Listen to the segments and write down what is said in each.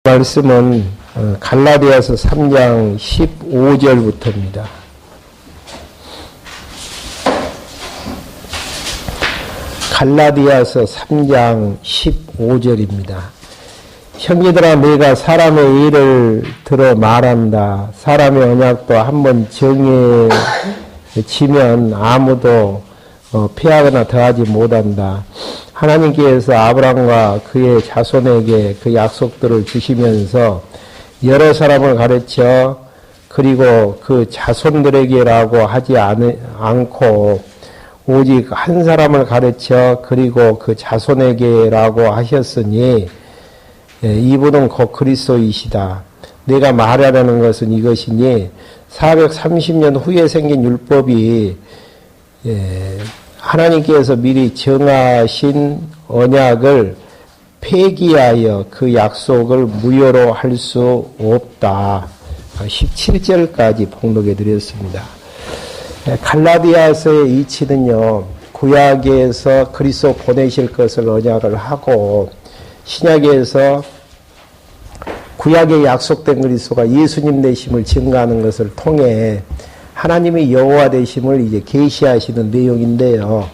말씀은 갈라디아서 3장 15절부터입니다. 갈라디아서 3장 15절입니다. 형제들아, 내가 사람의 일을 들어 말한다. 사람의 언약도 한번 정해지면 아무도 피하거나 더하지 못한다. 하나님께서 아브라함과 그의 자손에게 그 약속들을 주시면서 여러 사람을 가르쳐 그리고 그 자손들에게라고 하지 않고 오직 한 사람을 가르쳐 그리고 그 자손에게라고 하셨으니 이분은 곧 그리스도이시다. 내가 말하려는 것은 이것이니 430년 후에 생긴 율법이 하나님께서 미리 정하신 언약을 폐기하여 그 약속을 무효로 할 수 없다. 17절까지 봉독해 드렸습니다. 갈라디아서의 이치는요, 구약에서 그리스도 보내실 것을 언약을 하고 신약에서 구약에 약속된 그리스도가 예수님 되심을 증거하는 것을 통해 하나님의 여호와 되심을 이제 계시하시는 내용인데요.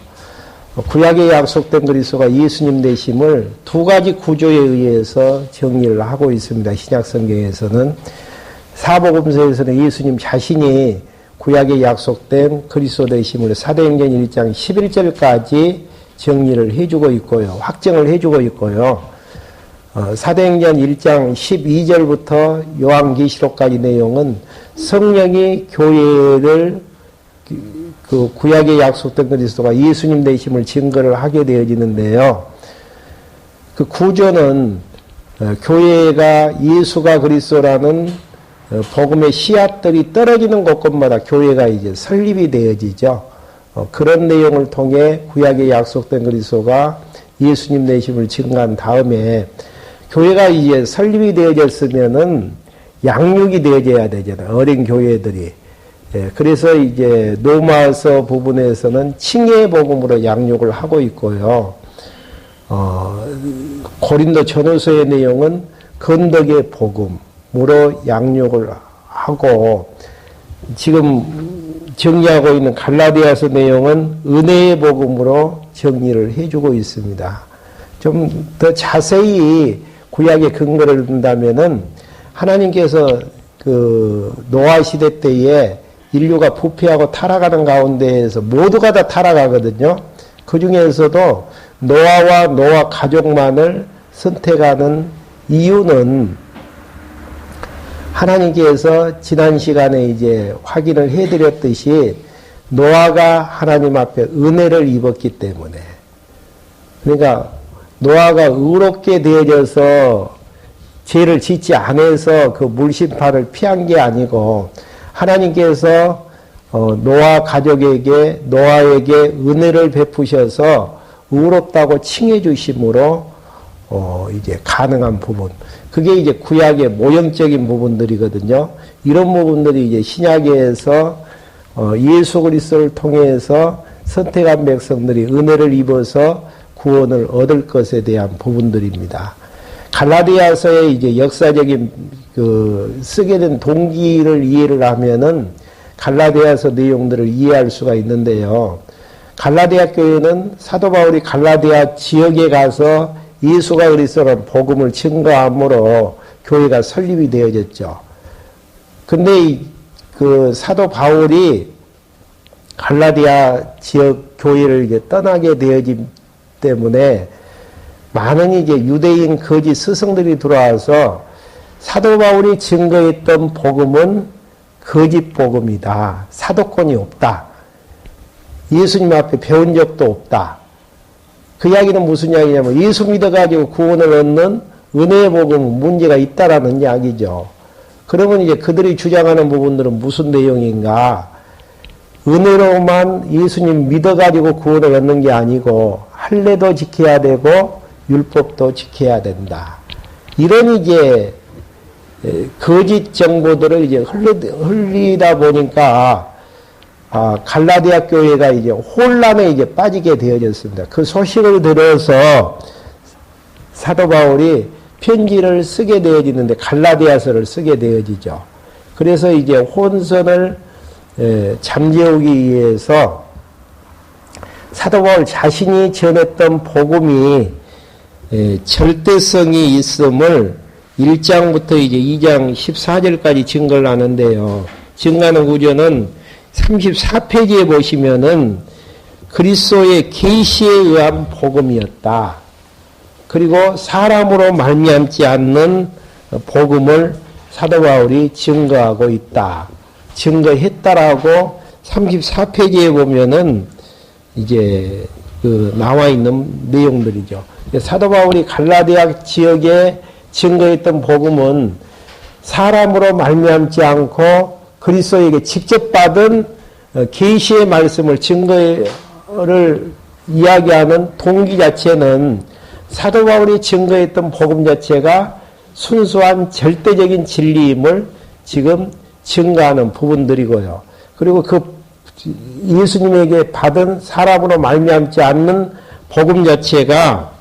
구약에 약속된 그리스도가 예수님 되심을 두 가지 구조에 의해서 정리를 하고 있습니다. 신약 성경에서는 사복음서에서는 예수님 자신이 구약에 약속된 그리스도 되심을 사도행전 1장 11절까지 정리를 해주고 있고요. 확정을 해주고 있고요. 사도행전 1장 12절부터 요한계시록까지 내용은 성령이 교회를 그 구약에 약속된 그리스도가 예수님 되심을 증거를 하게 되어지는데요. 그 구조는 교회가 예수가 그리스도라는 복음의 씨앗들이 떨어지는 곳곳마다 교회가 이제 설립이 되어지죠. 그런 내용을 통해 구약에 약속된 그리스도가 예수님 되심을 증거한 다음에 교회가 이제 설립이 되어졌으면은 양육이 되어져야 되잖아요. 어린 교회들이. 그래서 이제 로마서 부분에서는 칭의의 복음으로 양육을 하고 있고요. 고린도 전후서의 내용은 건덕의 복음으로 양육을 하고, 지금 정리하고 있는 갈라디아서 내용은 은혜의 복음으로 정리를 해주고 있습니다. 좀 더 자세히 구약의 근거를 둔다면은 하나님께서 그 노아 시대 때에 인류가 부패하고 타락하는 가운데에서 모두가 다 타락하거든요. 그 중에서도 노아와 노아 가족만을 선택하는 이유는 하나님께서 지난 시간에 이제 확인을 해드렸듯이 노아가 하나님 앞에 은혜를 입었기 때문에, 그러니까 노아가 의롭게 되어져서 죄를 짓지 않아서 그 물심판을 피한 게 아니고 하나님께서 노아 가족에게 노아에게 은혜를 베푸셔서 의롭다고 칭해 주심으로 이제 가능한 부분, 그게 이제 구약의 모형적인 부분들이거든요. 이런 부분들이 이제 신약에서 예수 그리스도를 통해서 선택한 백성들이 은혜를 입어서 구원을 얻을 것에 대한 부분들입니다. 갈라디아서의 이제 역사적인 쓰게 된 동기를 이해를 하면은 갈라디아서 내용들을 이해할 수가 있는데요. 갈라디아 교회는 사도 바울이 갈라디아 지역에 가서 예수가 그리스도라는 복음을 증거함으로 교회가 설립이 되어졌죠. 근데 그 사도 바울이 갈라디아 지역 교회를 이제 떠나게 되어진 때문에 많은 이제 유대인 거짓 스승들이 들어와서 사도 바울이 증거했던 복음은 거짓 복음이다. 사도권이 없다. 예수님 앞에 배운 적도 없다. 그 이야기는 무슨 이야기냐면 예수 믿어가지고 구원을 얻는 은혜의 복음은 문제가 있다라는 이야기죠. 그러면 이제 그들이 주장하는 부분들은 무슨 내용인가? 은혜로만 예수님 믿어가지고 구원을 얻는 게 아니고 할례도 지켜야 되고 율법도 지켜야 된다. 이런 이제 거짓 정보들을 이제 흘리다 보니까 갈라디아 교회가 이제 혼란에 이제 빠지게 되어졌습니다. 그 소식을 들어서 사도 바울이 편지를 쓰게 되어지는데 갈라디아서를 쓰게 되어지죠. 그래서 이제 혼선을 잠재우기 위해서 사도 바울 자신이 전했던 복음이 절대성이 있음을 1장부터 이제 2장 14절까지 증거를 하는데요. 증거하는 구조는 34페이지에 보시면은 그리스도의 계시에 의한 복음이었다. 그리고 사람으로 말미암지 않는 복음을 사도 바울이 증거하고 있다. 증거했다라고 34페이지에 보면은 이제 나와 있는 내용들이죠. 사도 바울이 갈라디아 지역에 증거했던 복음은 사람으로 말미암지 않고 그리스도에게 직접 받은 계시의 말씀을 증거를 이야기하는 동기 자체는 사도 바울이 증거했던 복음 자체가 순수한 절대적인 진리임을 지금 증거하는 부분들이고요. 그리고 그 예수님에게 받은 사람으로 말미암지 않는 복음 자체가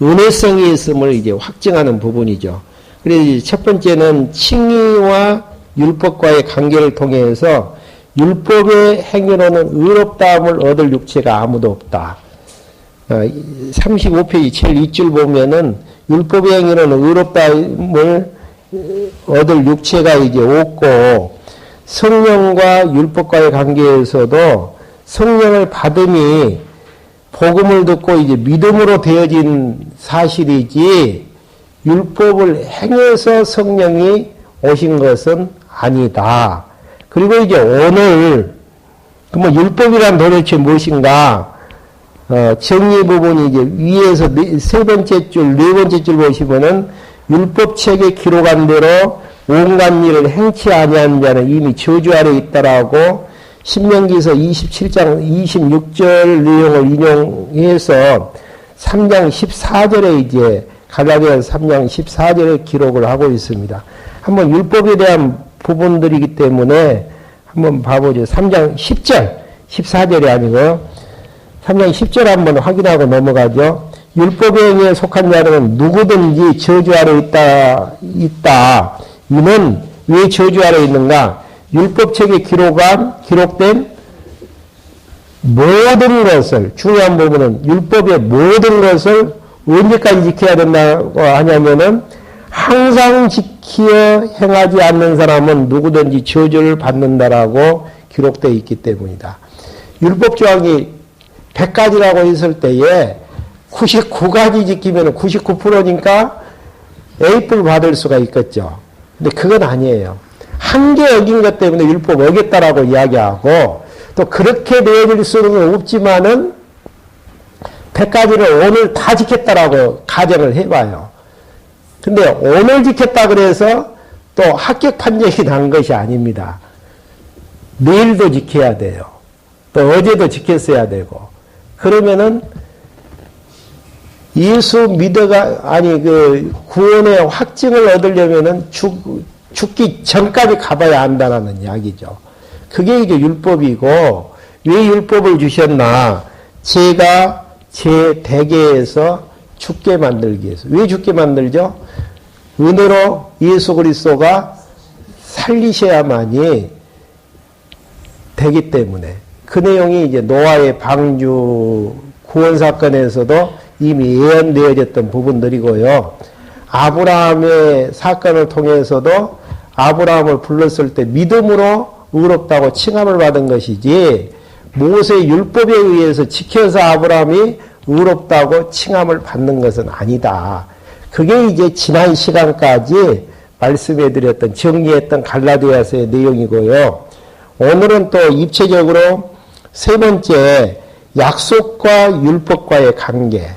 은혜성이 있음을 이제 확증하는 부분이죠. 그래서 첫 번째는 칭의와 율법과의 관계를 통해서 율법의 행위로는 의롭다함을 얻을 육체가 아무도 없다. 35페이지 제일 윗줄 보면은 율법의 행위로는 의롭다함을 얻을 육체가 이제 없고 성령과 율법과의 관계에서도 성령을 받음이 복음을 듣고 이제 믿음으로 되어진 사실이지 율법을 행해서 성령이 오신 것은 아니다. 그리고 이제 오늘 그러면 율법이란 도대체 무엇인가? 정리 부분이 이제 위에서 세 번째 줄, 네 번째 줄 보시면은 율법책에 기록한 대로 온갖 일을 행치 아니한 자는 이미 저주 아래 있다라고 신명기서 27장 26절 내용을 인용해서 3장 14절에 이제 갈라디아서 3장 14절에 기록을 하고 있습니다. 한번 율법에 대한 부분들이기 때문에 한번 봐보죠. 3장 10절, 14절이 아니고요. 3장 10절 한번 확인하고 넘어가죠. 율법의 행위에 속한 자는 누구든지 저주 아래 있다. 이는 왜 저주 아래 있는가? 율법책에 기록된 모든 것을, 중요한 부분은 율법의 모든 것을 언제까지 지켜야 된다고 하냐면은 항상 지켜 행하지 않는 사람은 누구든지 저주를 받는다라고 기록되어 있기 때문이다. 율법 조항이 100가지라고 했을 때에 99가지 지키면 99%니까 A뿔 받을 수가 있겠죠. 근데 그건 아니에요. 한 개 어긴 것 때문에 율법 어겼다라고 이야기하고 또 그렇게 되어질 수는 없지만은 100가지를 오늘 다 지켰다라고 가정을 해봐요. 근데 오늘 지켰다 그래서 또 합격 판정이 난 것이 아닙니다. 내일도 지켜야 돼요. 또 어제도 지켰어야 되고. 그러면은 예수 구원의 확증을 얻으려면은 죽기 전까지 가봐야 한다는 이야기죠. 그게 이제 율법이고, 왜 율법을 주셨나? 제가 제 대계에서 죽게 만들기 위해서. 왜 죽게 만들죠? 은혜로 예수 그리스도가 살리셔야만이 되기 때문에. 그 내용이 이제 노아의 방주 구원 사건에서도 이미 예언되어졌던 부분들이고요. 아브라함의 사건을 통해서도 아브라함을 불렀을 때 믿음으로 의롭다고 칭함을 받은 것이지 모세의 율법에 의해서 지켜서 아브라함이 의롭다고 칭함을 받는 것은 아니다. 그게 이제 지난 시간까지 말씀해드렸던 정리했던 갈라디아서의 내용이고요. 오늘은 또 입체적으로 세 번째 약속과 율법과의 관계.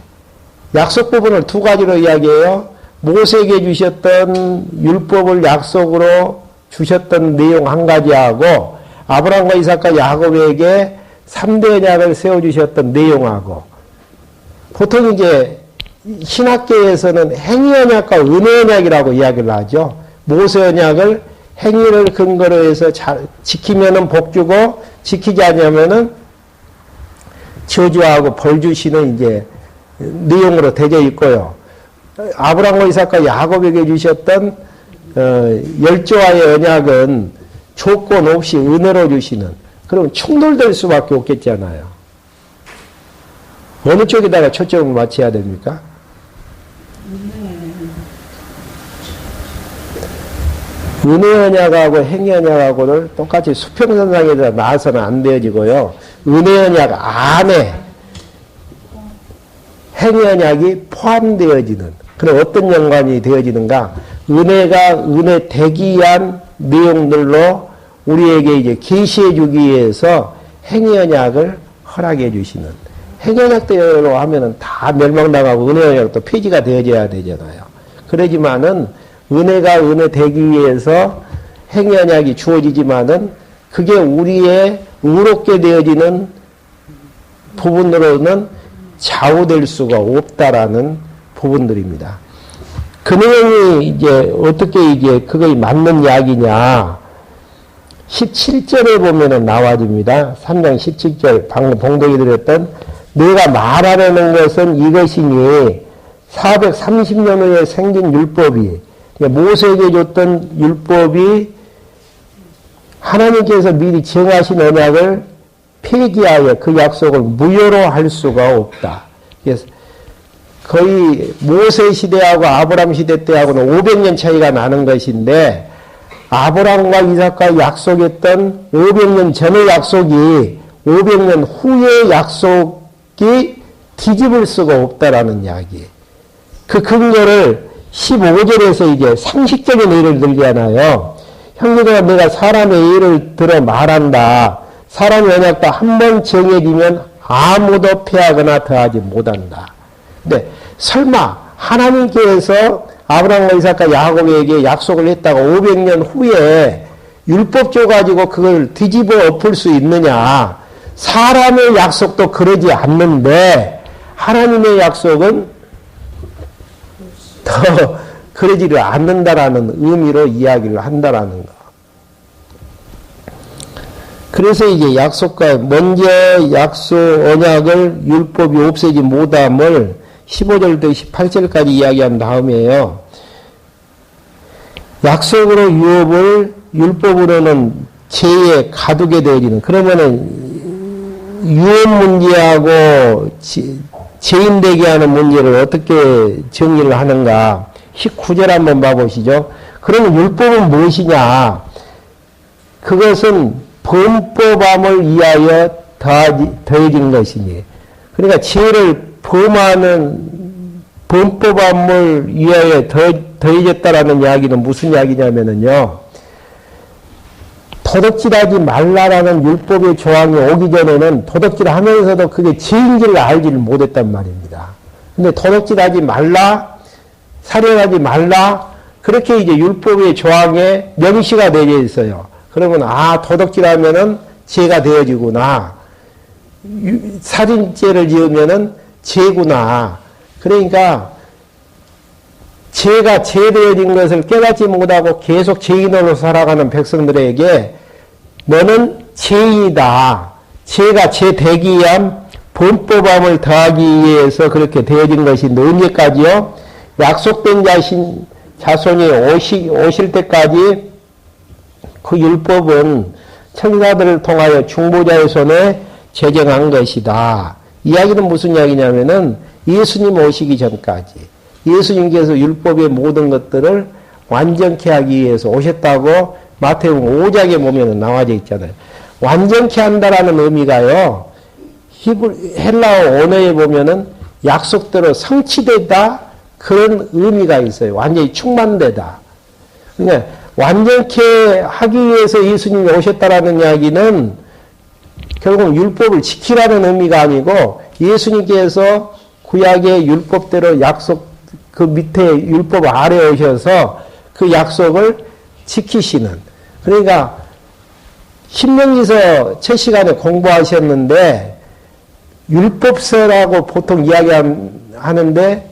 약속 부분을 두 가지로 이야기해요. 모세에게 주셨던 율법을 약속으로 주셨던 내용 한 가지하고 아브라함과 이삭과 야곱에게 3대 언약을 세워주셨던 내용하고 보통 이제 신학계에서는 행위 언약과 은혜 언약이라고 이야기를 하죠. 모세 언약을 행위를 근거로 해서 지키면은 복 주고 지키지 않으면은 저주하고 벌 주시는 이제 내용으로 되어 있고요. 아브라함과 이삭과 야곱에게 주셨던 열조와의 언약은 조건 없이 은혜로 주시는, 그럼 충돌될 수밖에 없겠잖아요. 어느 쪽에다가 초점을 맞춰야 됩니까? 은혜 언약하고 행위 언약하고를 똑같이 수평선상에다 놔서는 안 되어지고요. 은혜 언약 안에 행위 언약이 포함되어지는, 그럼 어떤 연관이 되어지는가? 은혜가 은혜 되기 위한 내용들로 우리에게 이제 계시해 주기 위해서 행위 언약을 허락해 주시는, 행위 언약대로 하면은 다 멸망당하고 은혜 언약도 폐지가 되어져야 되잖아요. 그러지만은 은혜가 은혜 되기 위해서 행위 언약이 주어지지만은 그게 우리의 의롭게 되어지는 부분으로는 좌우될 수가 없다라는 부분들입니다. 그 내용이 이제 어떻게 이제 그거에 맞는 이야기냐. 17절에 보면은 나와집니다. 3장 17절, 방금 봉독해 드렸던, 내가 말하려는 것은 이것이니 430년 후에 생긴 율법이, 모세에게 줬던 율법이 하나님께서 미리 정하신 언약을 폐기하여 그 약속을 무효로 할 수가 없다. 그래서 거의 모세 시대하고 아브라함 시대 때하고는 500년 차이가 나는 것인데, 아브라함과 이삭과 약속했던 500년 전의 약속이 500년 후의 약속이 뒤집을 수가 없다라는 이야기. 그 근거를 15절에서 이제 상식적인 예를 들잖아요. 형제들아, 내가 사람의 예를 들어 말한다. 사람의 언약도 한 번 정해지면 아무도 폐하거나 더하지 못한다. 근데 설마 하나님께서 아브라함과 이삭과 야곱에게 약속을 했다가 500년 후에 율법 줘가지고 그걸 뒤집어 엎을 수 있느냐? 사람의 약속도 그러지 않는데 하나님의 약속은 더 그러지를 않는다라는 의미로 이야기를 한다라는 거. 그래서 이제 약속과 먼저 약속 언약을 율법이 없애지 못함을 15절부터 18절까지 이야기한 다음에요. 약속으로 유업을 율법으로는 죄에 가두게 되어지는, 그러면은 유업 문제하고 죄인 되게 하는 문제를 어떻게 정리를 하는가? 19절 한번 봐보시죠. 그러면 율법은 무엇이냐? 그것은 범법함을 위하여 더해진 것이니. 그러니까 죄를 범하는 범법함을 위하여 더해졌다라는 이야기는 무슨 이야기냐면요. 도덕질하지 말라라는 율법의 조항이 오기 전에는 도덕질 하면서도 그게 죄인지를 알지를 못했단 말입니다. 근데 도덕질하지 말라, 살인하지 말라, 그렇게 이제 율법의 조항에 명시가 되어 있어요. 그러면 도덕질하면은 죄가 되어지구나. 살인죄를 지으면은 죄구나. 그러니까 죄가 죄되어진 것을 깨닫지 못하고 계속 죄인으로 살아가는 백성들에게 너는 죄인이다. 죄가 죄되기 위한 범법함을 더하기 위해서 그렇게 되어진 것인데, 언제까지요? 약속된 자손이 오실 때까지 그 율법은 천사들을 통하여 중보자의 손에 제정한 것이다. 이야기는 무슨 이야기냐면은 예수님 오시기 전까지 예수님께서 율법의 모든 것들을 완전케 하기 위해서 오셨다고 마태복음 5장에 보면 나와져 있잖아요. 완전케 한다라는 의미가요, 헬라어 언어에 보면은 약속대로 성취되다, 그런 의미가 있어요. 완전히 충만되다. 그러니까 완전케 하기 위해서 예수님이 오셨다라는 이야기는 결국 율법을 지키라는 의미가 아니고, 예수님께서 구약의 율법대로 약속, 그 밑에 율법 아래 오셔서 그 약속을 지키시는. 그러니까 신명기서 첫 시간에 공부하셨는데 율법서라고 보통 이야기하는데,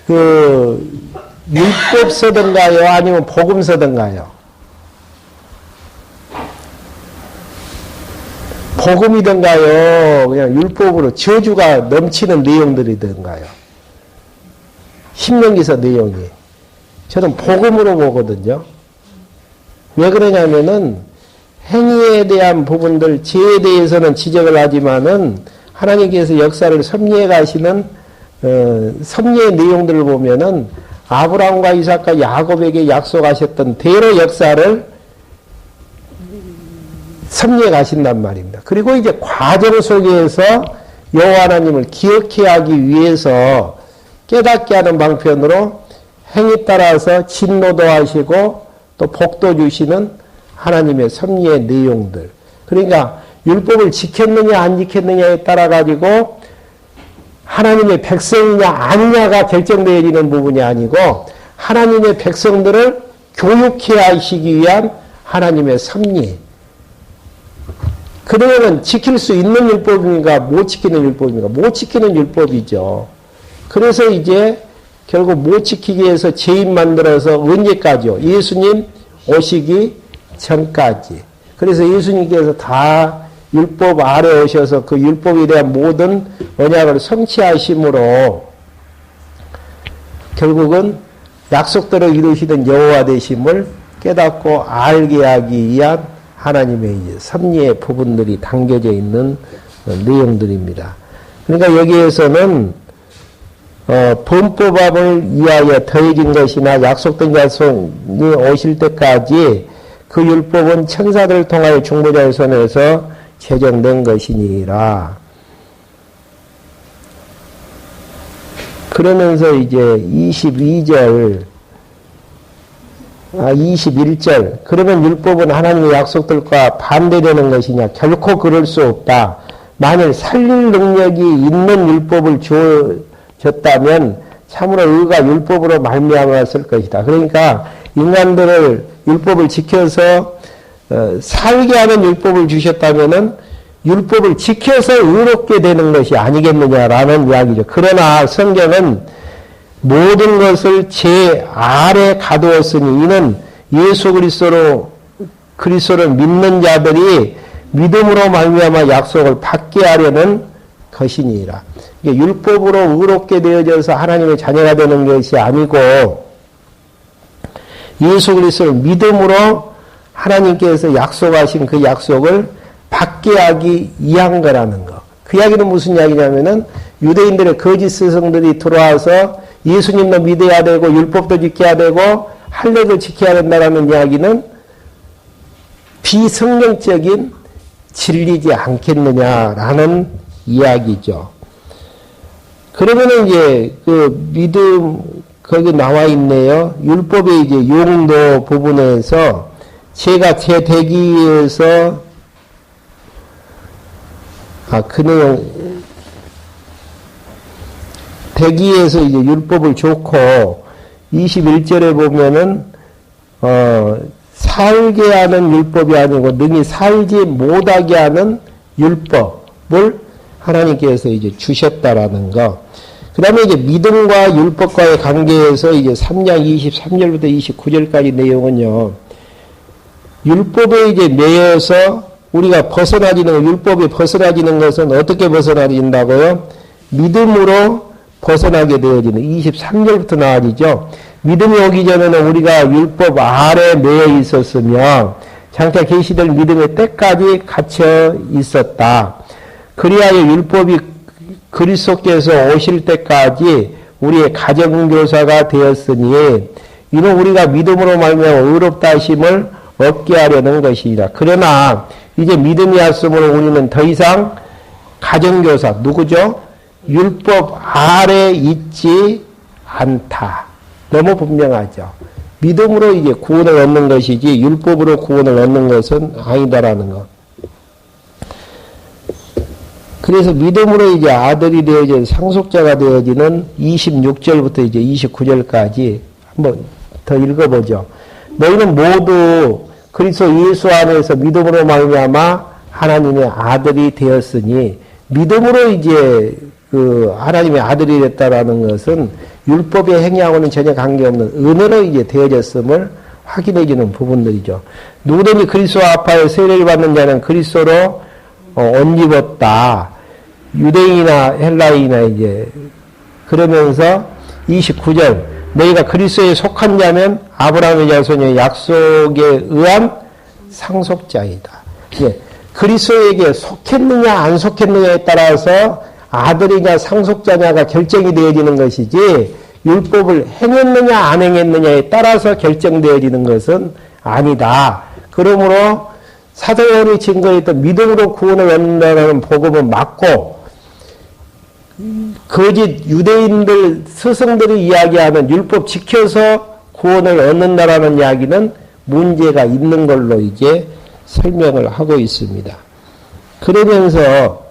그 율법서든가요, 아니면 복음서든가요? 복음이든가요, 그냥 율법으로 저주가 넘치는 내용들이든가요? 신명기서 내용이. 저는 복음으로 보거든요. 왜 그러냐면은 행위에 대한 부분들, 죄에 대해서는 지적을 하지만은 하나님께서 역사를 섭리해 가시는 섭리의 내용들을 보면은 아브라함과 이삭과 야곱에게 약속하셨던 대로 역사를 섭리해 가신단 말입니다. 그리고 이제 과정 속에서 여호와 하나님을 기억해 하기 위해서 깨닫게 하는 방편으로 행위 따라서 진노도 하시고 또 복도 주시는 하나님의 섭리의 내용들. 그러니까 율법을 지켰느냐 안 지켰느냐에 따라 가지고 하나님의 백성이냐 아니냐가 결정되어지는 부분이 아니고 하나님의 백성들을 교육해 하시기 위한 하나님의 섭리. 그러면 지킬 수 있는 율법입니까? 못 지키는 율법입니까? 못 지키는 율법이죠. 그래서 이제 결국 못 지키기 위해서 죄인 만들어서 언제까지요? 예수님 오시기 전까지. 그래서 예수님께서 다 율법 아래 오셔서 그 율법에 대한 모든 언약을 성취하심으로 결국은 약속대로 이루시던 여호와 되심을 깨닫고 알게 하기 위한 하나님의 이제 섭리의 부분들이 담겨져 있는 내용들입니다. 그러니까 여기에서는 범법함을 위하여 더해진 것이나 약속된 약속이 오실 때까지 그 율법은 천사들을 통하여 중보자의 손에서 제정된 것이니라. 그러면서 이제 21절. 그러면 율법은 하나님의 약속들과 반대되는 것이냐? 결코 그럴 수 없다. 만일 살릴 능력이 있는 율법을 주어졌다면 참으로 의가 율법으로 말미암았을 것이다. 그러니까 인간들을 율법을 지켜서 살게 하는 율법을 주셨다면은 율법을 지켜서 의롭게 되는 것이 아니겠느냐라는 이야기죠. 그러나 성경은 모든 것을 제 아래 가두었으니 이는 예수 그리스도를 믿는 자들이 믿음으로 말미암아 약속을 받게 하려는 것이니라. 율법으로 의롭게 되어져서 하나님의 자녀가 되는 것이 아니고 예수 그리스도를 믿음으로 하나님께서 약속하신 그 약속을 받게 하기 위한 거라는 거. 그 이야기는 무슨 이야기냐면은 유대인들의 거짓 스승들이 들어와서 예수님도 믿어야 되고 율법도 지켜야 되고 할례도 지켜야 된다라는 이야기는 비성경적인 진리지 않겠느냐라는 이야기죠. 그러면은 이제 그 믿음 거기 나와 있네요. 율법의 이제 용도 부분에서 제가 제 되기 위해서 그 내용 되기 위해서 이제 율법을 줬고 21절에 보면은 살게 하는 율법이 아니고 능히 살지 못하게 하는 율법을 하나님께서 이제 주셨다라는 거. 그 다음에 이제 믿음과 율법과의 관계에서 이제 3장 23절부터 29절까지 내용은요. 율법에 이제 매여서 우리가 율법에 벗어나지는 것은 어떻게 벗어나진다고요? 믿음으로 벗어나게 되어지는 23절부터 나와지죠. 믿음이 오기 전에는 우리가 율법 아래 매여 있었으며 장차 계시될 믿음의 때까지 갇혀 있었다. 그리하여 율법이 그리스도께서 오실 때까지 우리의 가정교사가 되었으니 이는 우리가 믿음으로 말미암아 의롭다 하심을 얻게 하려는 것이니라. 그러나 이제 믿음이 왔으므로 우리는 더 이상 가정교사 누구죠? 율법 아래 있지 않다. 너무 분명하죠. 믿음으로 이제 구원을 얻는 것이지 율법으로 구원을 얻는 것은 아니다라는 것. 그래서 믿음으로 이제 아들이 되어진 상속자가 되어지는 26절부터 이제 29절까지 한번 더 읽어보죠. 너희는 모두 그리스도 예수 안에서 믿음으로 말미암아 하나님의 아들이 되었으니 믿음으로 이제 그 하나님의 아들이 됐다라는 것은 율법의 행위하고는 전혀 관계없는 은혜로 이제 되어졌음을 확인해 주는 부분들이죠. 누구든지 그리스도 아파에 세례를 받는 자는 그리스도로 옷 입었다. 유대인이나 헬라인이나 이제 그러면서 29절 너희가 그리스도에 속한 자면 아브라함의 자손의 약속에 의한 상속자이다. 예, 그리스도에게 속했느냐 안 속했느냐에 따라서 아들이냐 상속자냐가 결정이 되어지는 것이지 율법을 행했느냐 안 행했느냐에 따라서 결정되어지는 것은 아니다. 그러므로 사도바울이 증거했던 믿음으로 구원을 얻는다는 복음은 맞고 거짓 유대인들 스승들이 이야기하는 율법 지켜서 구원을 얻는다라는 이야기는 문제가 있는 걸로 이제 설명을 하고 있습니다. 그러면서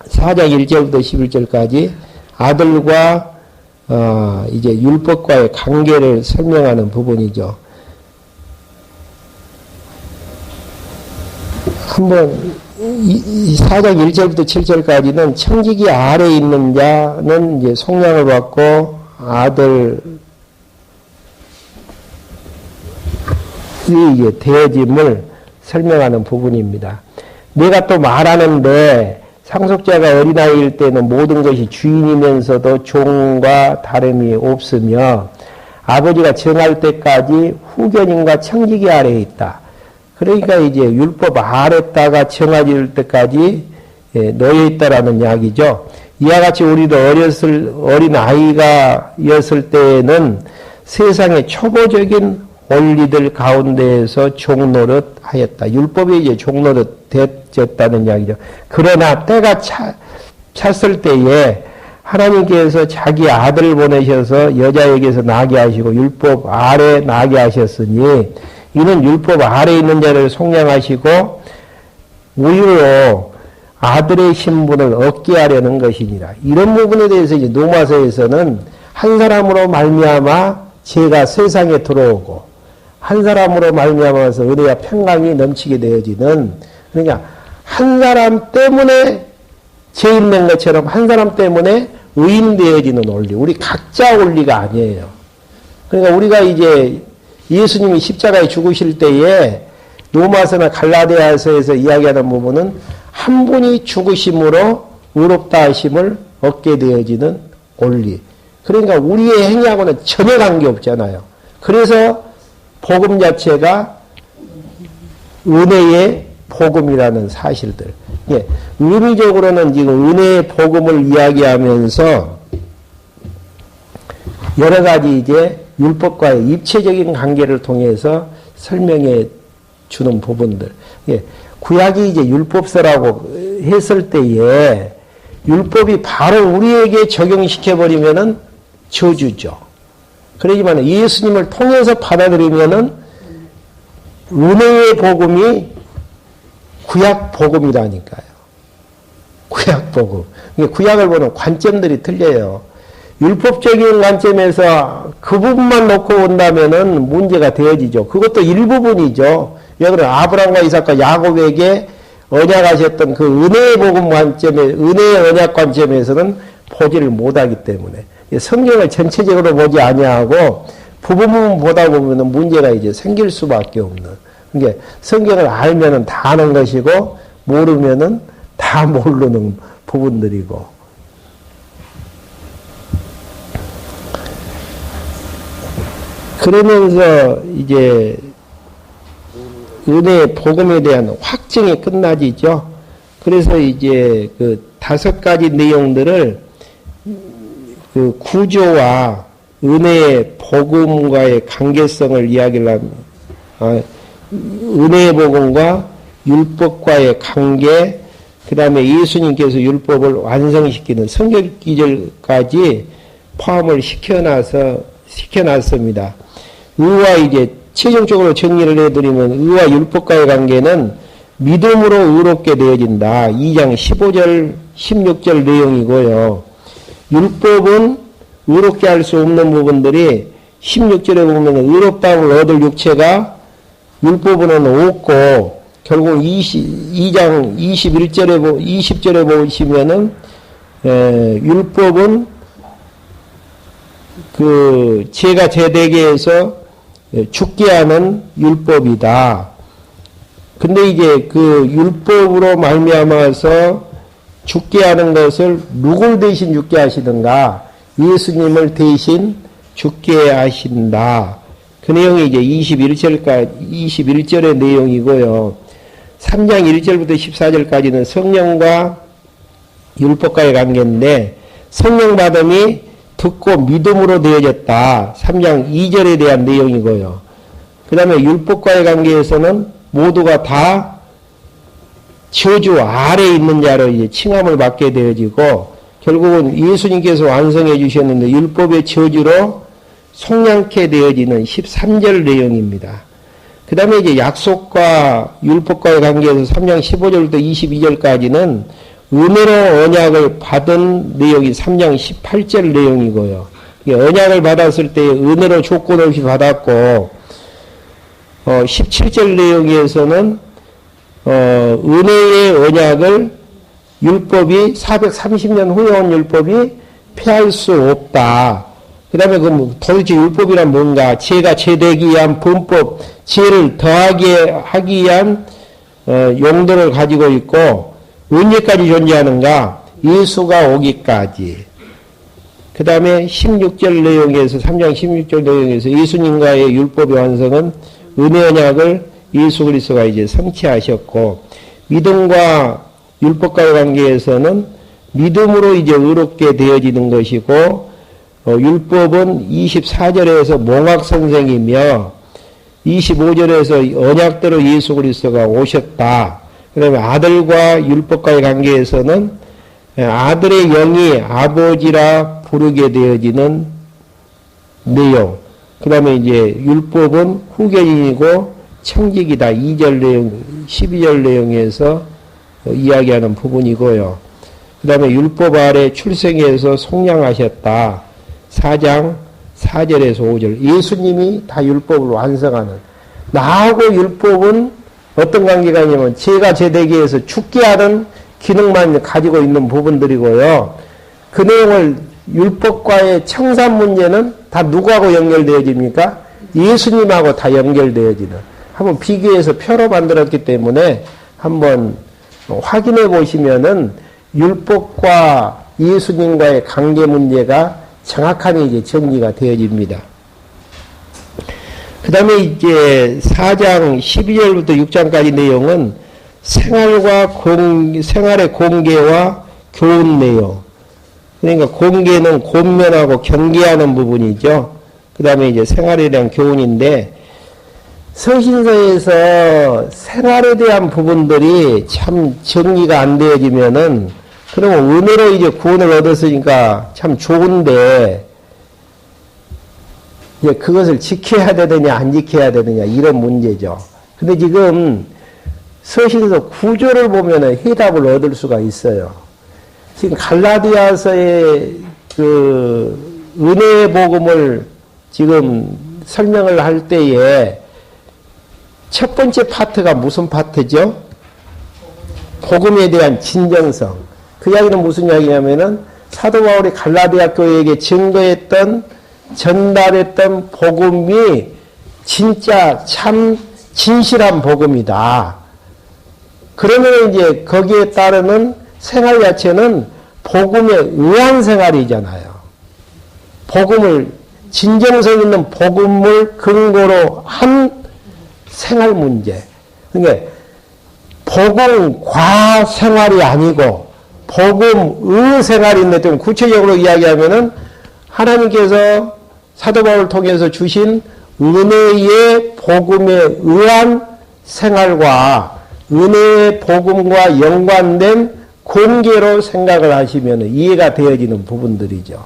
4장 1절부터 11절까지 아들과 이제 율법과의 관계를 설명하는 부분이죠. 한번 4장 1절부터 7절까지는 청지기 아래에 있는 자는 이제 속량을 받고 아들이 이제 되어짐을 설명하는 부분입니다. 내가 또 말하는데 상속자가 어린아이일 때는 모든 것이 주인이면서도 종과 다름이 없으며 아버지가 정할 때까지 후견인과 청지기 아래에 있다. 그러니까 이제 율법 아래다가 정해질 때까지 놓여 있다라는 이야기죠. 이와 같이 우리도 어린 아이가였을 때에는 세상의 초보적인 원리들 가운데에서 종노릇 하였다. 율법이 이제 종노릇 됐다는 이야기죠. 그러나 때가 찼을 때에 하나님께서 자기 아들을 보내셔서 여자에게서 나게 하시고 율법 아래 나게 하셨으니 이는 율법 아래에 있는 자를 속량하시고 우리로 아들의 신분을 얻게 하려는 것이니라. 이런 부분에 대해서 이제 로마서에서는 한 사람으로 말미암아 죄가 세상에 들어오고 한 사람으로 말미암아서 은혜와 평강이 넘치게 되어지는, 그러니까 한 사람 때문에 죄 있는 것처럼 한 사람 때문에 의인 되어지는 원리, 우리 각자 원리가 아니에요. 그러니까 우리가 이제 예수님이 십자가에 죽으실 때에 로마서나 갈라디아서에서 이야기하는 부분은 한 분이 죽으심으로 의롭다 하심을 얻게 되어지는 원리. 그러니까 우리의 행위하고는 전혀 관계없잖아요. 그래서 복음 자체가 은혜의 복음이라는 사실들. 예, 의미적으로는 지금 은혜의 복음을 이야기하면서 여러 가지 이제 율법과의 입체적인 관계를 통해서 설명해 주는 부분들. 예, 구약이 이제 율법서라고 했을 때에 율법이 바로 우리에게 적용시켜버리면은 저주죠. 그러지만 예수님을 통해서 받아들이면은 은혜의 복음이 구약 복음이라니까요. 구약 복음. 구약을 보는 관점들이 틀려요. 율법적인 관점에서 그 부분만 놓고 온다면은 문제가 되어지죠. 그것도 일부분이죠. 여러분 아브라함과 이삭과 야곱에게 언약하셨던 그 은혜의 복음 관점에, 은혜의 언약 관점에서는 보지를 못하기 때문에 성경을 전체적으로 보지 아니하고 부분 보다 보면은 문제가 이제 생길 수밖에 없는. 그러니까 성경을 알면은 다 아는 것이고 모르면은 다 모르는 부분들이고. 그러면서 이제 은혜의 복음에 대한 확증이 끝나지죠. 그래서 이제 그 5가지 내용들을 그 구조와 은혜의 복음과의 관계성을 이야기를 합니다. 은혜의 복음과 율법과의 관계, 그 다음에 예수님께서 율법을 완성시키는 성경 기절까지 포함을 시켜놨습니다. 의와 이제 최종적으로 정리를 해드리면 의와 율법과의 관계는 믿음으로 의롭게 되어진다. 2장 15절, 16절 내용이고요. 율법은 의롭게 할 수 없는 부분들이 16절에 보면 의롭다함을 얻을 육체가 율법은 없고 결국 2장 20절에 보시면은 율법은 그 죄가 죄되게 해서 죽게 하는 율법이다. 근데 이제 그 율법으로 말미암아서 죽게 하는 것을 누굴 대신 죽게 하시든가 예수님을 대신 죽게 하신다. 그 내용이 이제 21절의 내용이고요. 3장 1절부터 14절까지는 성령과 율법과의 관계인데, 성령 받음이 듣고 믿음으로 되어졌다. 3장 2절에 대한 내용이고요. 그 다음에 율법과의 관계에서는 모두가 다 저주 아래에 있는 자로 이제 칭함을 받게 되어지고, 결국은 예수님께서 완성해 주셨는데 율법의 저주로 속량케 되어지는 13절 내용입니다. 그 다음에 이제 약속과 율법과의 관계에서 3장 15절부터 22절까지는 은혜로 언약을 받은 내용이 3장 18절 내용이고요. 언약을 받았을 때 은혜로 조건 없이 받았고, 17절 내용에서는 은혜의 언약을 율법이 430년 후에 온 율법이 폐할 수 없다. 그 다음에 도대체 율법이란 뭔가? 죄가 죄되기 위한 범법, 죄를 더하게 하기 위한 용도를 가지고 있고, 언제까지 존재하는가? 예수가 오기까지. 그 다음에 16절 내용에서 3장 16절 내용에서 예수님과의 율법의 완성은 은혜 언약을 예수 그리스도가 이제 성취하셨고, 믿음과 율법과의 관계에서는 믿음으로 이제 의롭게 되어지는 것이고, 율법은 24절에서 몽학 선생이며 25절에서 언약대로 예수 그리스도가 오셨다. 그 다음에 아들과 율법과의 관계에서는 아들의 영이 아버지라 부르게 되어지는 내용. 그 다음에 이제 율법은 후견인이고 청직이다. 2절 내용, 12절 내용에서 이야기하는 부분이고요. 그 다음에 율법 아래 출생해서 속량하셨다. 4장 4절에서 5절. 예수님이 다 율법을 완성하는. 나하고 율법은 어떤 관계가 있냐면 죄가 죄되기 위해서 죽게 하는 기능만 가지고 있는 부분들이고요. 그 내용을 율법과의 청산 문제는 다 누구하고 연결되어집니까? 예수님하고 다 연결되어지는. 한번 비교해서 표로 만들었기 때문에 한번 확인해 보시면은 율법과 예수님과의 관계 문제가 정확하게 이제 정리가 되어집니다. 그 다음에 이제 4장 12절부터 6장까지 내용은 생활의 공개와 교훈 내용. 그러니까 공개는 권면하고 경계하는 부분이죠. 그 다음에 이제 생활에 대한 교훈인데, 성신서에서 생활에 대한 부분들이 참 정리가 안 되어지면은, 그러면 은혜로 이제 구원을 얻었으니까 참 좋은데, 이제 그것을 지켜야 되느냐, 안 지켜야 되느냐, 이런 문제죠. 근데 지금 서신서 구조를 보면은 해답을 얻을 수가 있어요. 지금 갈라디아서의 그 은혜의 복음을 지금 설명을 할 때에 첫 번째 파트가 무슨 파트죠? 복음에 대한 진정성. 그 이야기는 무슨 이야기냐면은 사도 바울이 갈라디아 교회에게 증거했던, 전달했던 복음이 진짜 참 진실한 복음이다. 그러면 이제 거기에 따르는 생활 자체는 복음에 의한 생활이잖아요. 복음을, 진정성 있는 복음을 근거로 한 생활 문제. 그러니까 복음 과 생활이 아니고 복음의 생활인데, 좀 구체적으로 이야기하면은 하나님께서 사도 바울을 통해서 주신 은혜의 복음에 의한 생활과 은혜의 복음과 연관된 공개로 생각을 하시면 이해가 되어지는 부분들이죠.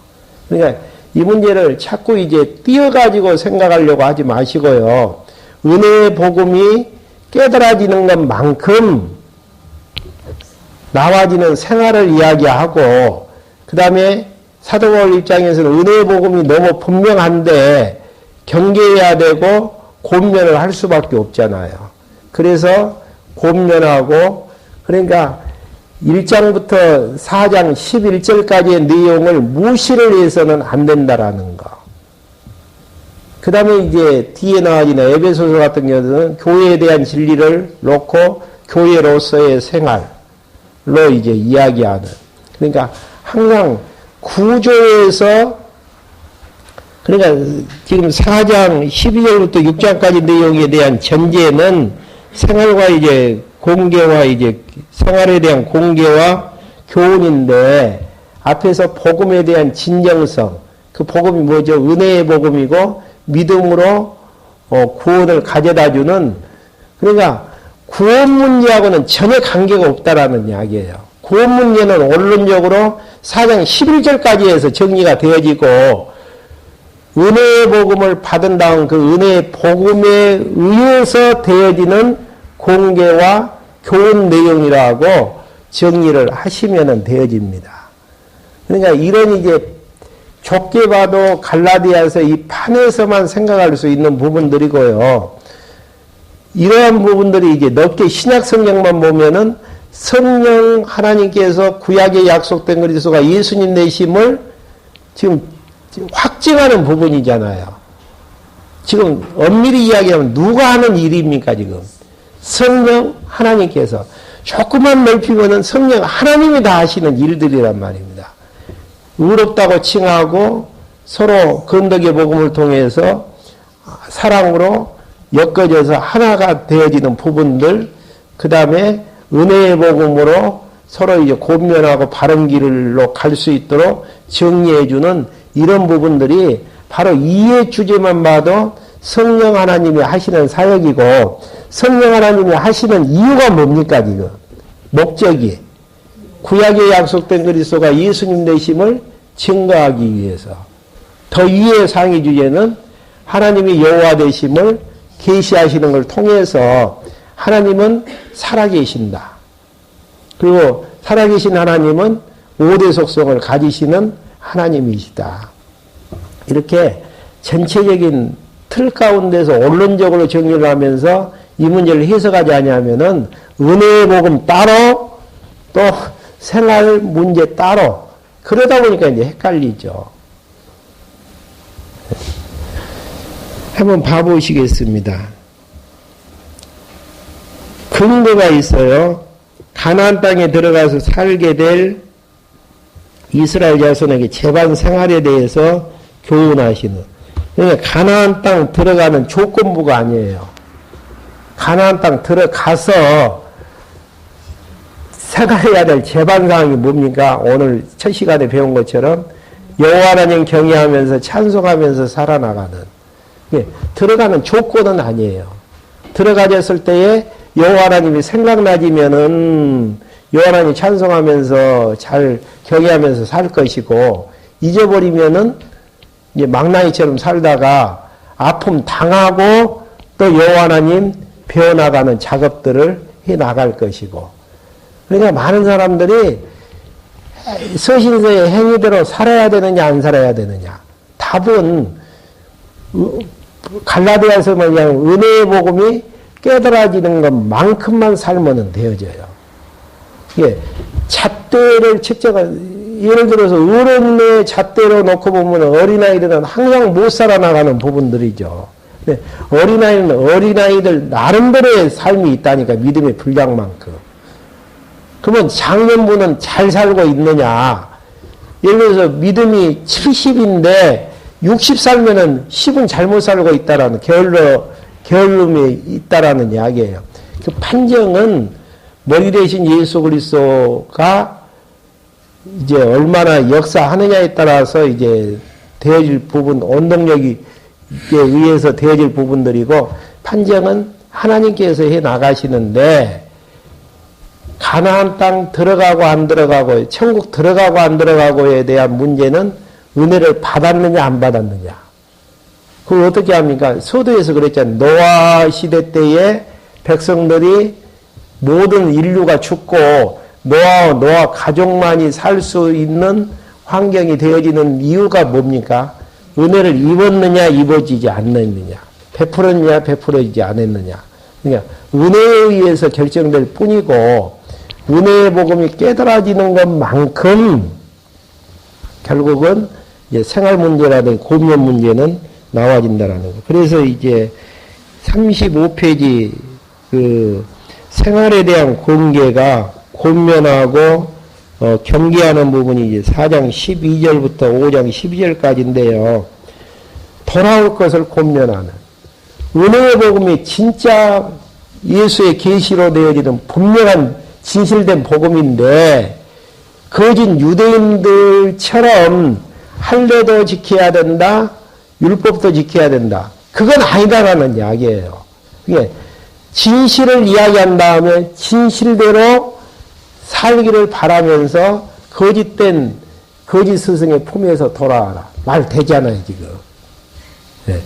그러니까 이 문제를 자꾸 이제 띄어가지고 생각하려고 하지 마시고요. 은혜의 복음이 깨달아지는 것만큼 나와지는 생활을 이야기하고, 그 다음에 사도 바울 입장에서는 은혜의 복음이 너무 분명한데 경계해야 되고 권면을 할 수밖에 없잖아요. 그래서 권면하고, 그러니까 1장부터 4장 11절까지의 내용을 무시를 해서는 안 된다라는 거. 그 다음에 이제 뒤에 나와지는 에베소서 같은 경우는 교회에 대한 진리를 놓고 교회로서의 생활로 이제 이야기하는. 그러니까 항상 구조에서 그러니까 지금 4장 12절부터 6장까지 내용에 대한 전제는 생활과 이제 공개와 이제 생활에 대한 공개와 교훈인데 앞에서 복음에 대한 진정성, 그 복음이 뭐죠? 은혜의 복음이고 믿음으로 구원을 가져다주는, 그러니까 구원 문제하고는 전혀 관계가 없다라는 이야기예요. 구원 문제는 원론적으로 4장 11절까지 해서 정리가 되어지고 은혜의 복음을 받은 다음 그 은혜의 복음에 의해서 되어지는 공개와 교훈 내용이라고 정리를 하시면 되어집니다. 그러니까 이런 이제 좁게 봐도 갈라디아서 이 판에서만 생각할 수 있는 부분들이고요. 이러한 부분들이 이제 넓게 신약 성경만 보면은 성령 하나님께서 구약에 약속된 그리스도가 예수님 되심을 지금 확증하는 부분이잖아요. 지금 엄밀히 이야기하면 누가 하는 일입니까, 지금? 성령 하나님께서. 조금만 넓히면은 성령 하나님이 다 하시는 일들이란 말입니다. 의롭다고 칭하고 서로 건덕의 복음을 통해서 사랑으로 엮어져서 하나가 되어지는 부분들, 그 다음에 은혜의 복음으로 서로 이제 권면하고 바른 길로 갈 수 있도록 정리해주는 이런 부분들이 바로 이해 주제만 봐도 성령 하나님이 하시는 사역이고, 성령 하나님이 하시는 이유가 뭡니까, 지금? 목적이. 구약에 약속된 그리스도가 예수님 되심을 증거하기 위해서. 더 위의 상위 주제는 하나님이 여호와 되심을 계시하시는 걸 통해서 하나님은 살아계신다. 그리고 살아계신 하나님은 5대 속성을 가지시는 하나님이시다. 이렇게 전체적인 틀 가운데서 원론적으로 정리를 하면서 이 문제를 해석하지 않냐면은 은혜의 복음 따로 또 생활 문제 따로 그러다 보니까 이제 헷갈리죠. 한번 봐보시겠습니다. 근거가 있어요. 가나안 땅에 들어가서 살게 될 이스라엘 자손에게 재반 생활에 대해서 교훈하시는. 그러니까 가나안 땅 들어가는 조건부가 아니에요. 가나안 땅 들어가서 생활해야 될 재반 사항이 뭡니까? 오늘 첫 시간에 배운 것처럼 여호와 하나님 경외하면서 찬송하면서 살아나가는. 들어가는 조건은 아니에요. 들어가졌을 때에 여호와 하나님이 생각나지면은 여호와 하나님 찬송하면서 잘 경외하면서 살 것이고, 잊어버리면은 이제 망나니처럼 살다가 아픔 당하고 또 여호와 하나님 배워나가는 작업들을 해 나갈 것이고. 그러니까 많은 사람들이 서신서의 행위대로 살아야 되느냐 안 살아야 되느냐. 답은 갈라디아서 그냥 은혜의 복음이 깨달아지는 것만큼만 살면 되어져요. 예, 잣대를 예를 들어서 어른의 잣대로 놓고 보면 어린아이들은 항상 못 살아나가는 부분들이죠. 어린아이는 어린아이들 나름대로의 삶이 있다니까, 믿음의 분량만큼. 그러면 장년부는 잘 살고 있느냐? 예를 들어서 믿음이 70인데 60 살면은 10은 잘못 살고 있다라는 게을름이 있다라는 이야기예요. 그 판정은 머리 대신 예수 그리스도가 이제 얼마나 역사하느냐에 따라서 이제 되어질 부분, 원동력에 의해서 되어질 부분들이고, 판정은 하나님께서 해 나가시는데, 가나안 땅 들어가고 안 들어가고, 천국 들어가고 안 들어가고에 대한 문제는 은혜를 받았느냐 안 받았느냐. 그걸 어떻게 합니까? 서두에서 그랬잖아요. 노아 시대 때에 백성들이 모든 인류가 죽고 노아 가족만이 살 수 있는 환경이 되어지는 이유가 뭡니까? 은혜를 입었느냐 입어지지 않느냐, 베풀었느냐 베풀어지지 않았느냐. 그러니까 은혜에 의해서 결정될 뿐이고, 은혜의 복음이 깨달아지는 것만큼 결국은 이제 생활 문제라든지 고민 문제는 나와진다라는 거. 그래서 이제 35페이지 그 생활에 대한 공개가 권면하고 경계하는 부분이 이제 4장 12절부터 5장 12절까지인데요. 돌아올 것을 권면하는 은혜의 복음이 진짜 예수의 계시로 되어지는 분명한 진실된 복음인데 거짓 유대인들처럼 할례도 지켜야 된다, 율법도 지켜야 된다. 그건 아니다라는 이야기예요. 그게 진실을 이야기한 다음에 진실대로 살기를 바라면서 거짓된 거짓 스승의 품에서 돌아와라. 말 되잖아요, 지금. 네.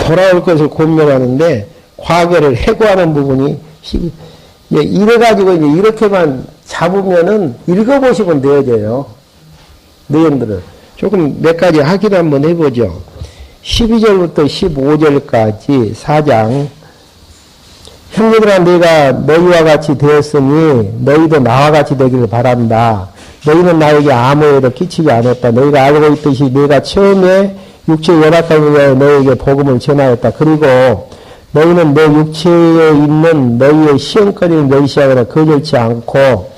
돌아올 것을 권면하는데 과거를 해고하는 부분이 이래가지고 이제 이렇게만 잡으면은 읽어보시면 되어져요. 내용들을. 조금 몇 가지 확인 한번 해보죠. 12절부터 15절까지 4장. 형제들아 내가 너희와 같이 되었으니 너희도 나와 같이 되기를 바란다. 너희는 나에게 아무 해도 끼치지 않았다. 너희가 알고 있듯이 내가 처음에 육체 연약함에 너희에게 복음을 전하였다. 그리고 너희는 내 육체에 있는 너희의 시험거리를 멸시하거나 거절치 않고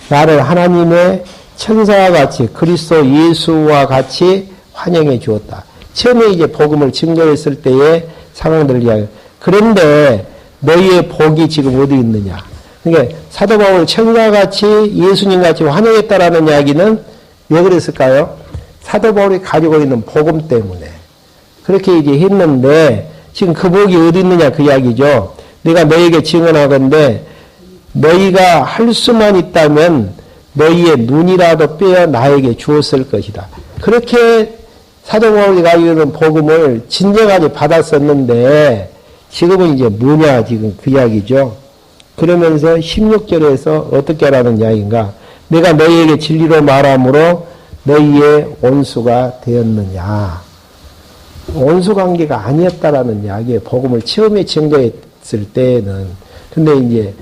나를 하나님의 천사와 같이 그리스도 예수와 같이 환영해 주었다. 처음에 이제 복음을 증거했을 때의 상황들을 이야기해요. 그런데 너희의 복이 지금 어디 있느냐. 그러니까 사도 바울을 천사같이 예수님같이 환영했다라는 이야기는 왜 그랬을까요? 사도 바울이 가지고 있는 복음 때문에 그렇게 이제 했는데 지금 그 복이 어디 있느냐 그 이야기죠. 내가 너희에게 증언하건대 너희가 할 수만 있다면 너희의 눈이라도 빼어 나에게 주었을 것이다. 그렇게 사도 바울이 가지고 있는 복음을 진정하게 받았었는데 지금은 이제 뭐냐 지금 그 이야기죠. 그러면서 16절에서 어떻게 하라는 이야기인가. 내가 너희에게 진리로 말함으로 너희의 온수가 되었느냐. 온수관계가 아니었다라는 이야기에 복음을 처음에 증거했을 때는. 근데 이제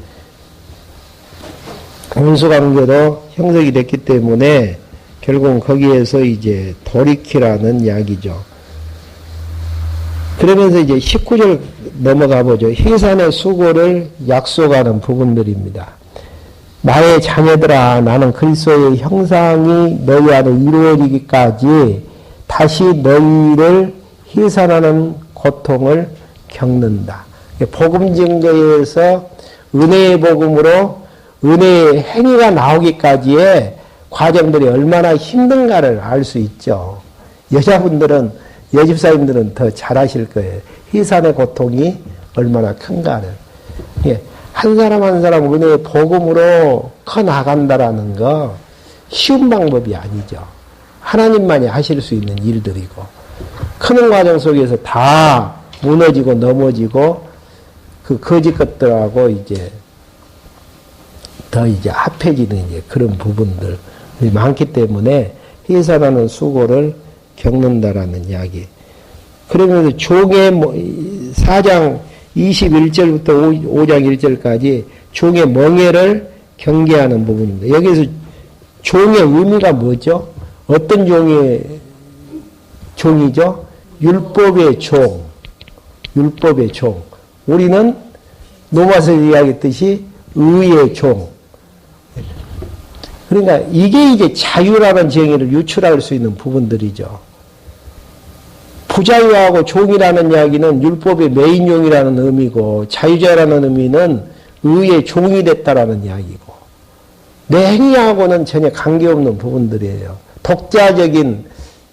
온수관계로 형성이 됐기 때문에 결국은 거기에서 이제 돌이키라는 이야기죠. 그러면서 이제 19절 넘어가 보죠. 해산의 수고를 약속하는 부분들입니다. 나의 자녀들아 나는 그리스도의 형상이 너희 안에 이루어지기까지 다시 너희를 해산하는 고통을 겪는다. 복음 증거에서 은혜의 복음으로 은혜의 행위가 나오기까지의 과정들이 얼마나 힘든가를 알 수 있죠. 여집사님들은 더 잘하실 거예요. 해산의 고통이 얼마나 큰가를. 한 사람 한 사람 은혜의 복음으로 커 나간다라는 거 쉬운 방법이 아니죠. 하나님만이 하실 수 있는 일들이고 크는 과정 속에서 다 무너지고 넘어지고 그 거짓 것들하고 이제 더 이제 합해지는 이제 그런 부분들이 많기 때문에 해산하는 수고를 겪는다라는 이야기. 그러면서 종의 4장 21절부터 5장 1절까지 종의 멍에를 경계하는 부분입니다. 여기서 종의 의미가 뭐죠? 어떤 종이죠? 율법의 종. 율법의 종. 우리는 로마서 이야기했듯이 의의 종. 그러니까 이게 이제 자유라는 정의를 유출할 수 있는 부분들이죠. 부자유하고 종이라는 이야기는 율법의 메인종이라는 의미고 자유자라는 의미는 의의 종이 됐다라는 이야기고 내 행위하고는 전혀 관계없는 부분들이에요. 독자적인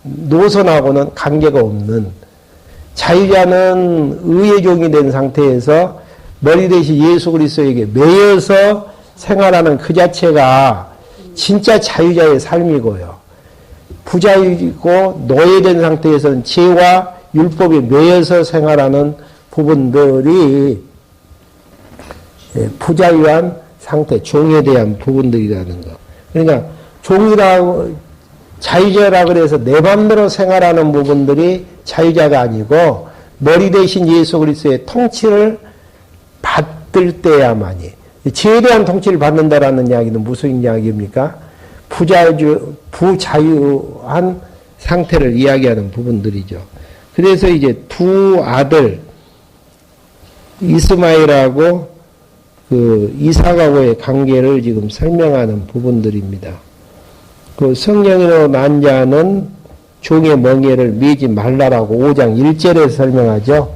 노선하고는 관계가 없는 자유자는 의의 종이 된 상태에서 머리 대신 예수 그리스도에게 매여서 생활하는 그 자체가 진짜 자유자의 삶이고요. 부자이고 노예된 상태에서는 죄와 율법에 매여서 생활하는 부분들이 부자유한 상태, 종에 대한 부분들이라는 거. 그러니까 종이라고 자유자라 그래서 내 맘대로 생활하는 부분들이 자유자가 아니고 머리 대신 예수 그리스도의 통치를 받을 때야만이 죄에 대한 통치를 받는다라는 이야기는 무슨 이야기입니까? 부자유한 상태를 이야기하는 부분들이죠. 그래서 이제 두 아들 이스마엘하고 그 이삭하고의 관계를 지금 설명하는 부분들입니다. 그 성령으로 난 자는 종의 멍에를 매지 말라라고 5장 1절에서 설명하죠.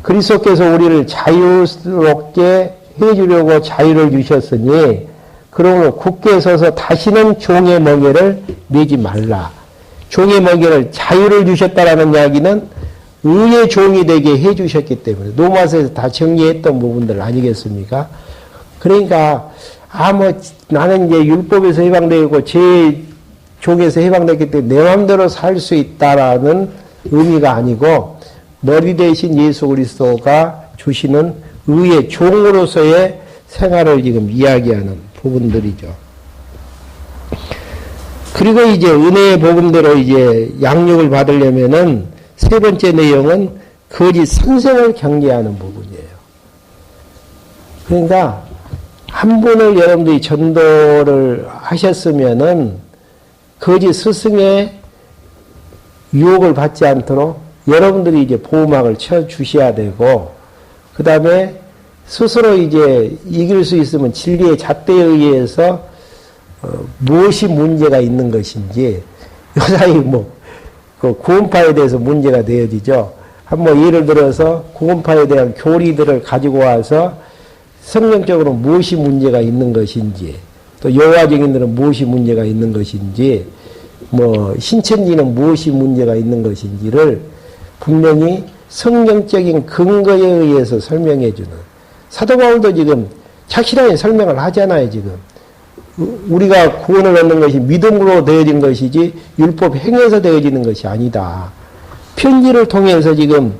그리스도께서 우리를 자유롭게 해주려고 자유를 주셨으니 그러므로 굳게 서서 다시는 종의 멍에를 매지 말라. 종의 멍에를 자유를 주셨다라는 이야기는 의의 종이 되게 해주셨기 때문에 로마서에서 다 정리했던 부분들 아니겠습니까? 그러니까 나는 이제 율법에서 해방되고 제 종에서 해방됐기 때문에 내 마음대로 살 수 있다라는 의미가 아니고 머리 대신 예수 그리스도가 주시는 의의 종으로서의 생활을 지금 이야기하는 부분들이죠. 그리고 이제 은혜의 복음대로 이제 양육을 받으려면은 세 번째 내용은 거짓 선생을 경계하는 부분이에요. 그러니까 한 분을 여러분들이 전도를 하셨으면은 거짓 스승의 유혹을 받지 않도록 여러분들이 이제 보호막을 쳐 주셔야 되고, 그 다음에 스스로 이제 이길 수 있으면 진리의 잣대에 의해서 무엇이 문제가 있는 것인지, 요사이 그 구원파에 대해서 문제가 되어지죠. 한번 예를 들어서 구원파에 대한 교리들을 가지고 와서 성경적으로 무엇이 문제가 있는 것인지, 또 여호와 증인들은 무엇이 문제가 있는 것인지, 신천지는 무엇이 문제가 있는 것인지를 분명히 성경적인 근거에 의해서 설명해 주는, 사도 바울도 지금 착실하게 설명을 하잖아요. 지금 우리가 구원을 얻는 것이 믿음으로 되어진 것이지 율법 행해서 되어지는 것이 아니다. 편지를 통해서 지금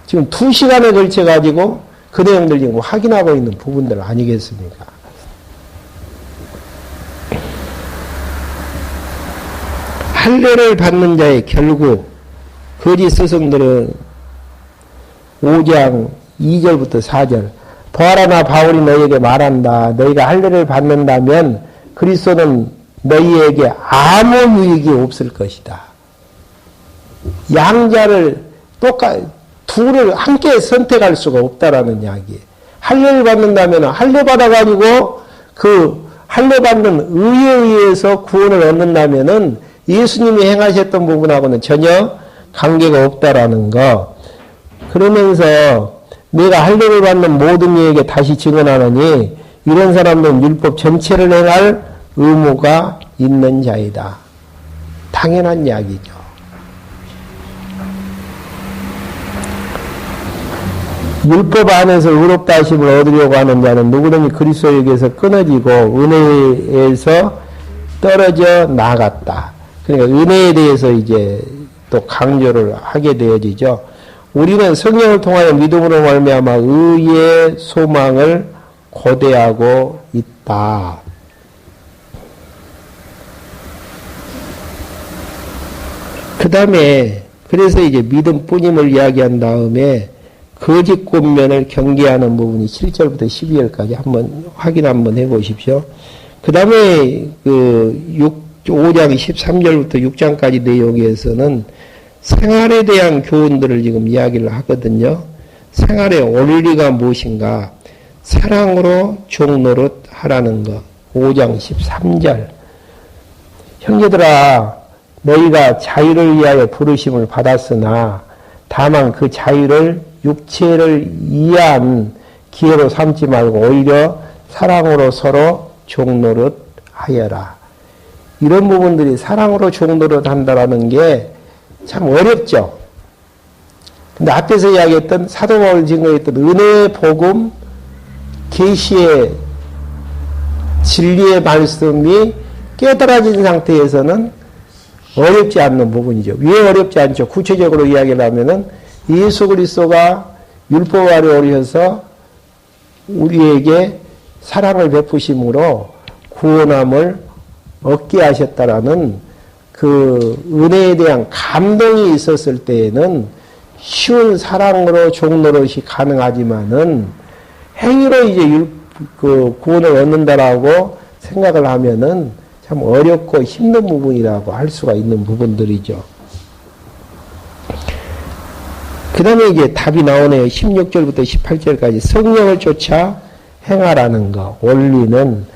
2시간에 걸쳐 가지고 그 내용들 지금 확인하고 있는 부분들 아니겠습니까? 할례를 받는 자의 결국 거짓 스승들은 5장 2절부터 4절 보아라, 나 바울이 너희에게 말한다. 너희가 할례를 받는다면 그리스도는 너희에게 아무 유익이 없을 것이다. 양자를 둘을 함께 선택할 수가 없다라는 이야기. 할례를 받는다면 할례 받아가지고 그 할례 받는 의에 의해서 구원을 얻는다면은 예수님이 행하셨던 부분하고는 전혀 관계가 없다라는 거. 그러면서 내가 할례를 받는 모든 이에게 다시 증언하노니 이런 사람들은 율법 전체를 행할 의무가 있는 자이다. 당연한 이야기죠. 율법 안에서 의롭다 하심을 얻으려고 하는 자는 누구든지 그리스도에게서 끊어지고 은혜에서 떨어져 나갔다. 그러니까 은혜에 대해서 이제 또 강조를 하게 되어지죠. 우리는 성령을 통하여 믿음으로 말미암아 의의 소망을 고대하고 있다. 그 다음에 그래서 이제 믿음뿐임을 이야기한 다음에 거짓 권면을 경계하는 부분이 7절부터 12절까지 한번 확인 한번 해보십시오. 그 다음에 5장 13절부터 6장까지 내용에서는 생활에 대한 교훈들을 지금 이야기를 하거든요. 생활의 원리가 무엇인가? 사랑으로 종노릇 하라는 것. 5장 13절. 형제들아, 너희가 자유를 위하여 부르심을 받았으나 다만 그 자유를 육체를 이해한 기회로 삼지 말고 오히려 사랑으로 서로 종노릇 하여라. 이런 부분들이 사랑으로 종노릇 한다라는 게 참 어렵죠. 근데 앞에서 이야기했던 사도 바울 증거했던 은혜의 복음, 계시의 진리의 말씀이 깨달아진 상태에서는 어렵지 않는 부분이죠. 왜 어렵지 않죠? 구체적으로 이야기를 하면은 예수 그리스도가 율법 아래 오셔서 우리에게 사랑을 베푸심으로 구원함을 얻게 하셨다라는 그 은혜에 대한 감동이 있었을 때에는 쉬운 사랑으로 종노릇이 가능하지만은 행위로 이제 그 구원을 얻는다라고 생각을 하면은 참 어렵고 힘든 부분이라고 할 수가 있는 부분들이죠. 그 다음에 이제 답이 나오네요. 16절부터 18절까지 성령을 쫓아 행하라는 거. 원리는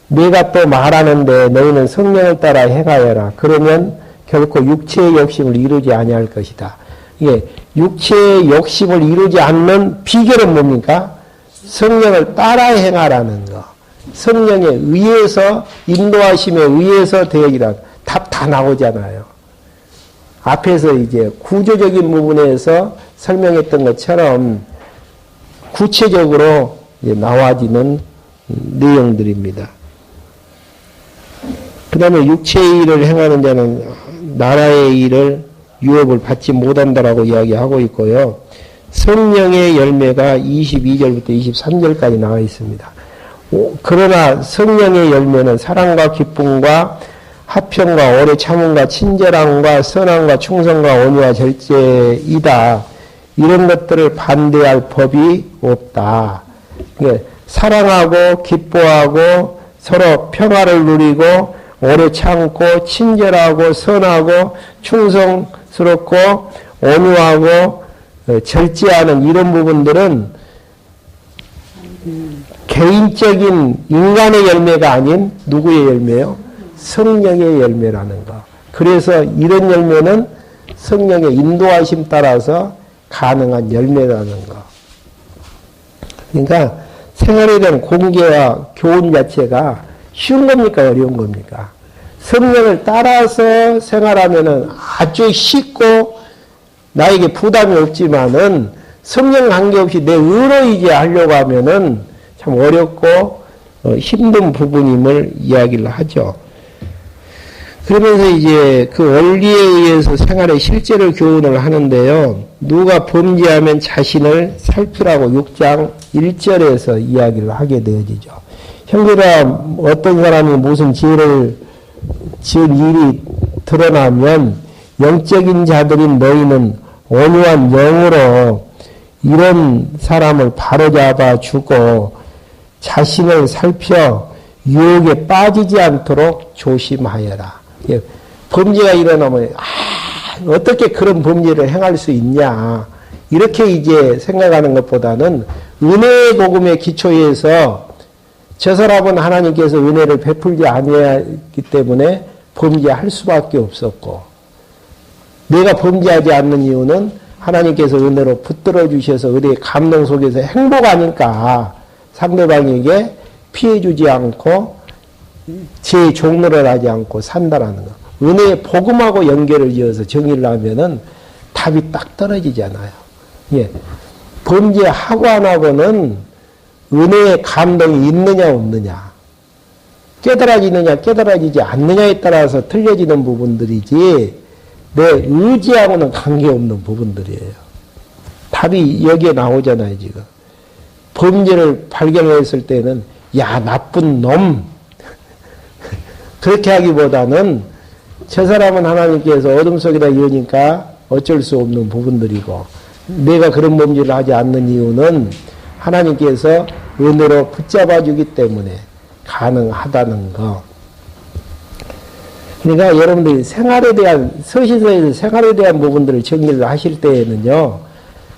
내가 또 말하는데 너희는 성령을 따라 행하여라. 그러면 결코 육체의 욕심을 이루지 아니할 것이다. 이게 육체의 욕심을 이루지 않는 비결은 뭡니까? 성령을 따라 행하라는 거. 성령에 의해서 인도하심에 의해서 되어지라. 답 다 나오잖아요. 앞에서 이제 구조적인 부분에서 설명했던 것처럼 구체적으로 나와지는 내용들입니다. 그 다음에 육체의 일을 행하는 자는 나라의 일을 유업을 받지 못한다라고 이야기하고 있고요. 성령의 열매가 22절부터 23절까지 나와 있습니다. 그러나 성령의 열매는 사랑과 기쁨과 화평과 오래 참음과 친절함과 선함과 충성과 온유와 절제이다. 이런 것들을 반대할 법이 없다. 사랑하고 기뻐하고 서로 평화를 누리고 오래 참고 친절하고 선하고 충성스럽고 온유하고 절제하는 이런 부분들은 개인적인 인간의 열매가 아닌 누구의 열매요? 성령의 열매라는 거. 그래서 이런 열매는 성령의 인도하심 따라서 가능한 열매라는 거. 그러니까 생활에 대한 공개와 교훈 자체가 쉬운 겁니까? 어려운 겁니까? 성령을 따라서 생활하면은 아주 쉽고 나에게 부담이 없지만은 성령 관계없이 내 의로 이제 하려고 하면은 참 어렵고 힘든 부분임을 이야기를 하죠. 그러면서 이제 그 원리에 의해서 생활의 실제를 교훈을 하는데요. 누가 범죄하면 자신을 살피라고 6장 1절에서 이야기를 하게 되어지죠. 형제라 어떤 사람이 무슨 죄를 지은 일이 드러나면 영적인 자들인 너희는 온유한 영으로 이런 사람을 바로잡아 주고 자신을 살펴 유혹에 빠지지 않도록 조심하여라. 예, 범죄가 일어나면 어떻게 그런 범죄를 행할 수 있냐 이렇게 이제 생각하는 것보다는 은혜의 복음의 기초에서 저 사람은 하나님께서 은혜를 베풀지 아니하기 때문에 범죄할 수밖에 없었고 내가 범죄하지 않는 이유는 하나님께서 은혜로 붙들어 주셔서 은혜의 감동 속에서 행복하니까 상대방에게 피해 주지 않고 제 종로를 하지 않고 산다라는 거. 은혜의 복음하고 연결을 지어서 정의를 하면은 답이 딱 떨어지잖아요. 예. 범죄하고 안 하고는 은혜의 감동이 있느냐 없느냐 깨달아지느냐 깨달아지지 않느냐에 따라서 틀려지는 부분들이지 내 의지하고는 관계없는 부분들이에요. 답이 여기에 나오잖아요. 지금 범죄를 발견했을 때는 야 나쁜 놈 그렇게 하기보다는 저 사람은 하나님께서 어둠 속에다 이으니까 어쩔 수 없는 부분들이고 내가 그런 범죄를 하지 않는 이유는 하나님께서 은혜로 붙잡아 주기 때문에 가능하다는 거. 그러니까 여러분들이 생활에 대한 서신서에서 생활에 대한 부분들을 정리를 하실 때에는요.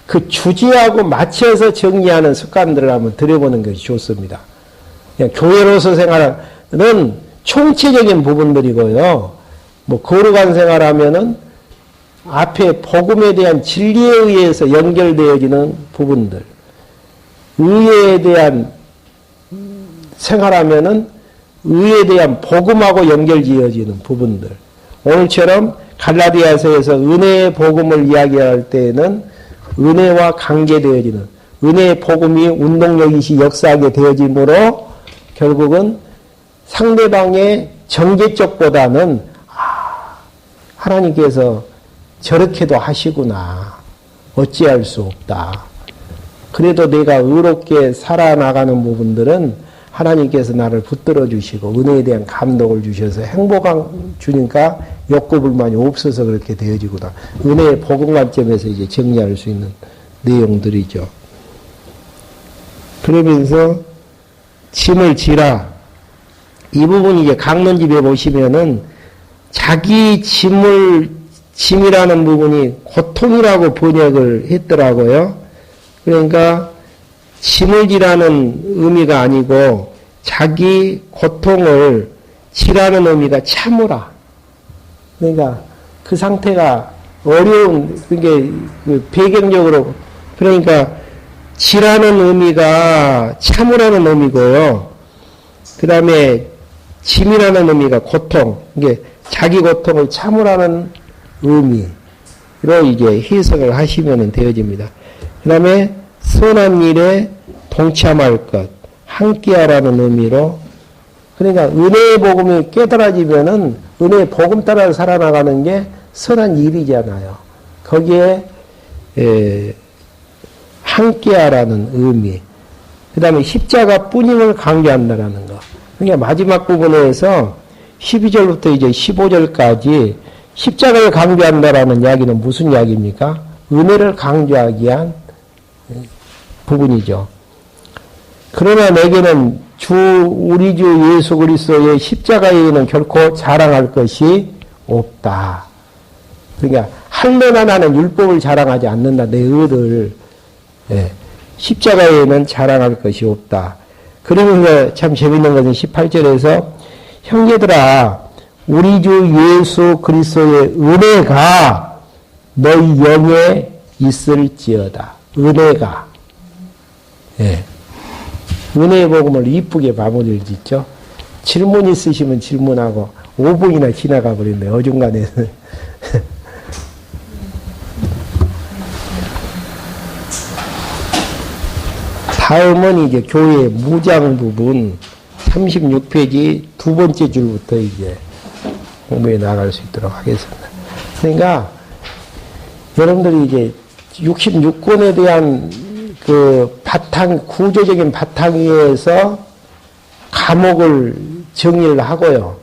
그 주제하고 맞춰서 정리하는 습관들을 한번 들여보는 것이 좋습니다. 그냥 교회로서 생활은 총체적인 부분들이고요. 뭐 거룩한 생활하면은 앞에 복음에 대한 진리에 의해서 연결되어지는 부분들. 의에 대한 생활하면은 의에 대한 복음하고 연결지어지는 부분들. 오늘처럼 갈라디아서에서 은혜의 복음을 이야기할 때에는 은혜와 관계되어지는 은혜의 복음이 운동력이시 역사하게 되어지므로 결국은 상대방의 정죄 쪽보다는 하나님께서 저렇게도 하시구나. 어찌할 수 없다. 그래도 내가 의롭게 살아나가는 부분들은 하나님께서 나를 붙들어 주시고 은혜에 대한 감동을 주셔서 행복을 주니까 욕구불만이 없어서 그렇게 되어지구나. 은혜의 복음 관점에서 이제 정리할 수 있는 내용들이죠. 그러면서 짐을 지라. 이 부분이 이제 강론집에 보시면은 자기 짐이라는 부분이 고통이라고 번역을 했더라고요. 그러니까 짐을 지라는 의미가 아니고 자기 고통을 지라는 의미가 참으라. 그러니까 그 상태가 어려운, 그게 배경적으로, 그러니까 지라는 의미가 참으라는 의미고요. 그 다음에 짐이라는 의미가 고통, 이게 자기 고통을 참으라는 의미로 이제 해석을 하시면 되어집니다. 그 다음에 선한 일에 동참할 것, 함께하라는 의미로, 그러니까 은혜의 복음이 깨달아지면은 은혜의 복음 따라 살아나가는 게 선한 일이잖아요. 거기에 함께하라는 의미, 그 다음에 십자가 뿐임을 강조한다라는 거. 그러니까 마지막 부분에서 12절부터 이제 15절까지 십자가를 강조한다라는 이야기는 무슨 이야기입니까? 은혜를 강조하기 위한 부분이죠. 그러나 내게는 우리 주 예수 그리스도의 십자가에는 결코 자랑할 것이 없다. 그러니까 할례나 나는 율법을 자랑하지 않는다. 내 의를. 십자가에는 자랑할 것이 없다. 그러면서 참 재밌는 것은 18절에서 형제들아 우리 주 예수 그리스도의 은혜가 너희 영에 있을지어다. 은혜가. 은혜의 복음을 이쁘게 마무리를 짓죠. 질문 있으시면 질문하고 5분이나 지나가 버렸네. 어중간에는. 다음은 이제 교회 무장 부분 36페이지 두 번째 줄부터 이제 공부해 나갈 수 있도록 하겠습니다. 그러니까 여러분들이 이제 66권에 대한 그 바탕, 구조적인 바탕 위에서 과목을 정리를 하고요.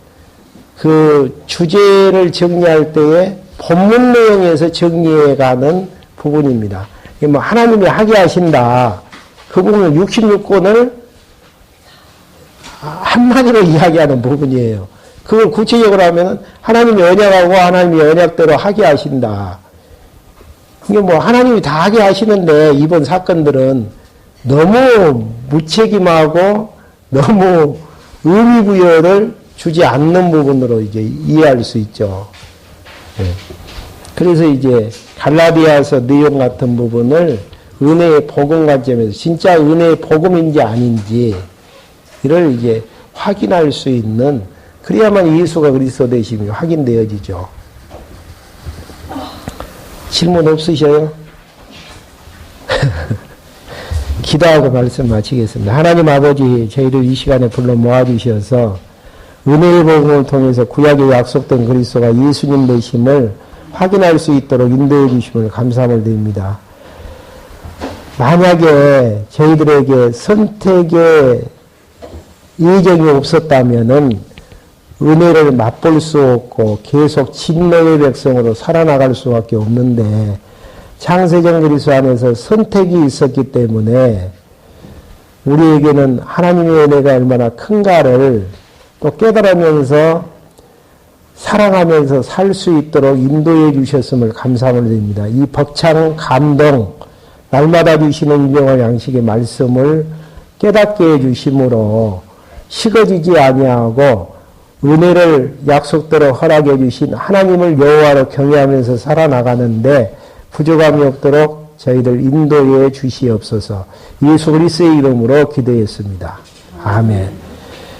그 주제를 정리할 때에 본문 내용에서 정리해가는 부분입니다. 뭐 하나님이 하게 하신다. 그 부분을 66권을 한마디로 이야기하는 부분이에요. 그걸 구체적으로 하면 하나님이 언약하고 하나님이 언약대로 하게 하신다. 이게 뭐 하나님이 다 하게 하시는데 이번 사건들은 너무 무책임하고 너무 의미부여를 주지 않는 부분으로 이제 이해할 수 있죠. 그래서 이제 갈라디아서 내용 같은 부분을 은혜의 복음 관점에서 진짜 은혜의 복음인지 아닌지 이를 이제 확인할 수 있는, 그래야만 예수가 그리스도 되심이 확인되어지죠. 질문 없으셔요? 기도하고 말씀 마치겠습니다. 하나님 아버지, 저희를 이 시간에 불러 모아주셔서 은혜의 복음을 통해서 구약에 약속된 그리스도가 예수님 되심을 확인할 수 있도록 인도해 주심을 감사함을 드립니다. 만약에 저희들에게 선택의 예정이 없었다면은 은혜를 맛볼 수 없고 계속 진노의 백성으로 살아나갈 수밖에 없는데 창세전 그리스도 안에서 선택이 있었기 때문에 우리에게는 하나님의 은혜가 얼마나 큰가를 또 깨달으면서 사랑하면서 살 수 있도록 인도해 주셨음을 감사함을 드립니다. 이 벅찬 감동, 날마다 주시는 일용할 양식의 말씀을 깨닫게 해 주심으로 식어지지 아니하고 은혜를 약속대로 허락해 주신 하나님을 여호와로 경외하면서 살아나가는데 부족함이 없도록 저희들 인도해 주시옵소서. 예수 그리스도의 이름으로 기도했습니다. 아멘.